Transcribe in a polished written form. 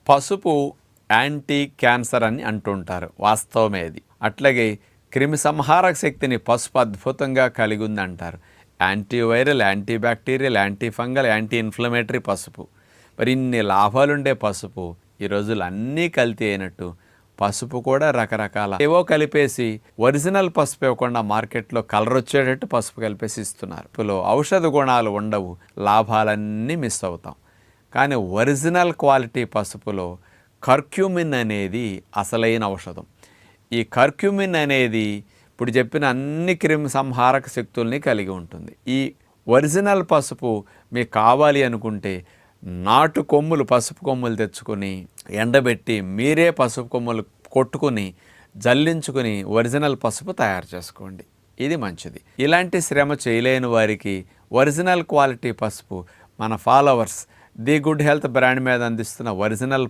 పసుపు anti cancer అని అంటుంటారు, వాస్తవమే అది. అట్లాగే క్రిమి సంహారక శక్తిని పసుపు అద్భుతంగా కలిగి ఉంది అంటారు. Antiviral, anti bacterial, anti fungal, anti inflammatory పసుపు. మరి ఇన్ని లాభాలుండే పసుపు ఈ రోజులు అన్నీ కల్తీ అయినట్టు పసుపు కూడా రకరకాల ఏవో కలిపేసి ఒరిజినల్ పసుపు ఇవ్వకుండా మార్కెట్లో కలర్ వచ్చేటట్టు పసుపు కలిపేసి ఇస్తున్నారు. పసుపులో ఔషధ గుణాలు ఉండవు, లాభాలన్నీ మిస్ అవుతాం. కానీ ఒరిజినల్ క్వాలిటీ పసుపులో కర్క్యూమిన్ అనేది అసలైన ఔషధం. ఈ కర్క్యూమిన్ అనేది ఇప్పుడు చెప్పిన అన్ని క్రిమి సంహారక శక్తుల్ని కలిగి ఉంటుంది. ఈ ఒరిజినల్ పసుపు మీకు కావాలి అనుకుంటే నాటు కొమ్ములు, పసుపు కొమ్ములు తెచ్చుకొని ఎండబెట్టి మీరే పసుపు కొమ్ములు కొట్టుకుని జల్లించుకుని ఒరిజినల్ పసుపు తయారు చేసుకోండి. ఇది మంచిది. ఇలాంటి శ్రమ చేయలేని వారికి ఒరిజినల్ క్వాలిటీ పసుపు మన followers the good health brand మీద అందిస్తున్న ఒరిజినల్